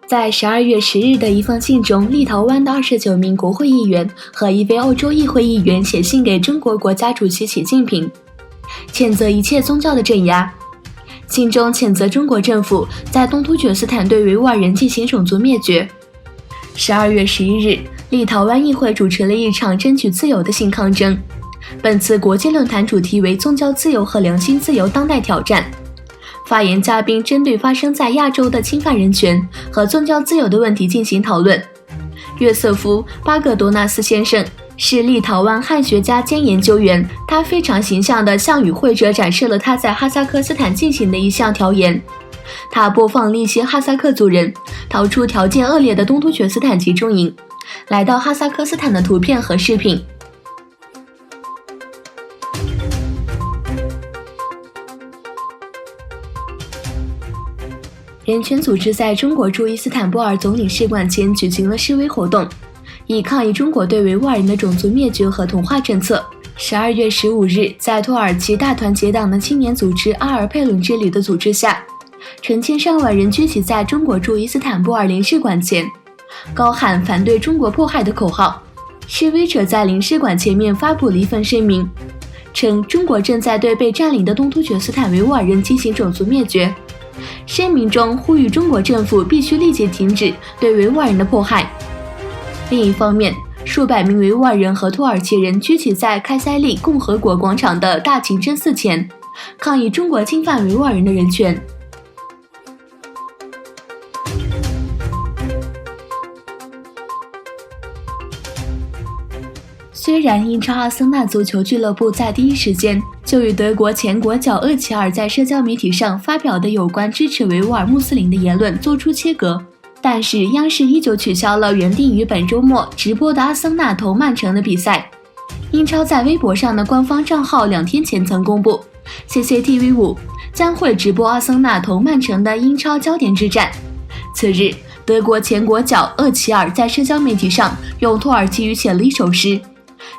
在12月10日的一封信中，立陶宛的29名国会议员和一位欧洲议会议员写信给中国国家主席习近平，谴责一切宗教的镇压。信中谴责中国政府在东突厥斯坦对维吾尔人进行种族灭绝。12月11日，立陶宛议会主持了一场争取自由的性抗争。本次国际论坛主题为宗教自由和良心自由当代挑战。发言嘉宾针对发生在亚洲的侵犯人权和宗教自由的问题进行讨论。约瑟夫·巴格多纳斯先生是立陶宛汉学家兼研究员，他非常形象地向与会者展示了他在哈萨克斯坦进行的一项调研。他播放了一些哈萨克族人逃出条件恶劣的东突厥斯坦集中营，来到哈萨克斯坦的图片和视频。人权组织在中国驻伊斯坦布尔总领事馆前举行了示威活动，以抗议中国对维吾尔人的种族灭绝和同化政策。12月15日，在土耳其大团结党的青年组织阿尔佩伦之旅的组织下，成千上万人聚集在中国驻伊斯坦布尔领事馆前，高喊反对中国迫害的口号。示威者在领事馆前面发布了一份声明，称中国正在对被占领的东突厥斯坦维吾尔人进行种族灭绝。声明中呼吁中国政府必须立即停止对维吾尔人的迫害。另一方面，数百名维吾尔人和土耳其人聚集在开塞利共和国广场的大清真寺前，抗议中国侵犯维吾尔人的人权。虽然英超阿森纳足球俱乐部在第一时间就与德国前国脚厄齐尔在社交媒体上发表的有关支持维吾尔穆斯林的言论做出切割，但是央视依旧取消了原定于本周末直播的阿森纳投曼城的比赛。英超在微博上的官方账号2天前曾公布 CCTV5 将会直播阿森纳投曼城的英超焦点之战。次日，德国前国脚厄齐尔在社交媒体上用土耳其语写了一首诗，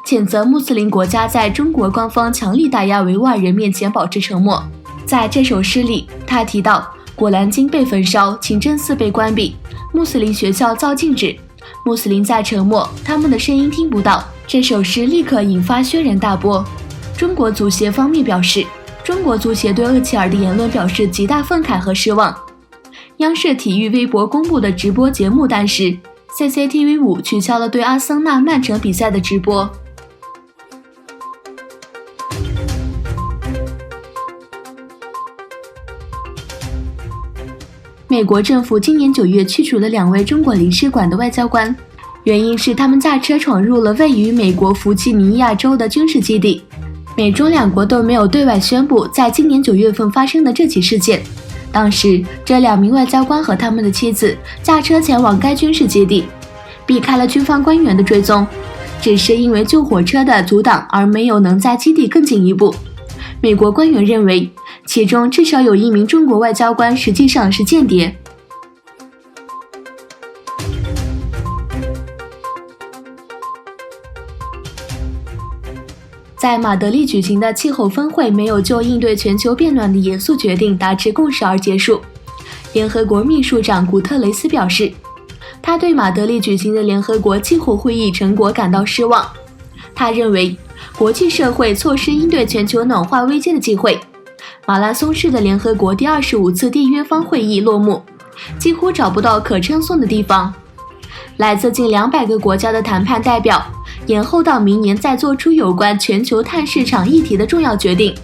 谴责穆斯林国家在中国官方强力打压维吾尔人面前保持沉默。在这首诗里，他提到古兰经被焚烧，清真寺被关闭，穆斯林学校遭禁止，穆斯林在沉默，他们的声音听不到。这首诗立刻引发轩然大波。中国足协方面表示，中国足协对厄齐尔的言论表示极大愤慨和失望。央视体育微博公布的直播节目单时， CCTV5 取消了对阿森纳曼城比赛的直播。美国政府今年9月驱逐了2位中国领事馆的外交官，原因是他们驾车闯入了位于美国弗吉尼亚州的军事基地。美中两国都没有对外宣布在今年9月份发生的这起事件。当时，这2名外交官和他们的妻子驾车前往该军事基地，避开了军方官员的追踪，只是因为救火车的阻挡而没有能在基地更进一步。美国官员认为，其中至少有1名中国外交官实际上是间谍。在马德里举行的气候峰会没有就应对全球变暖的严肃决定达成共识而结束。联合国秘书长古特雷斯表示，他对马德里举行的联合国气候会议成果感到失望。他认为，国际社会错失应对全球暖化危机的机会。马拉松式的联合国第25次缔约方会议落幕，几乎找不到可称颂的地方。来自近200个国家的谈判代表延后到明年再做出有关全球碳市场议题的重要决定。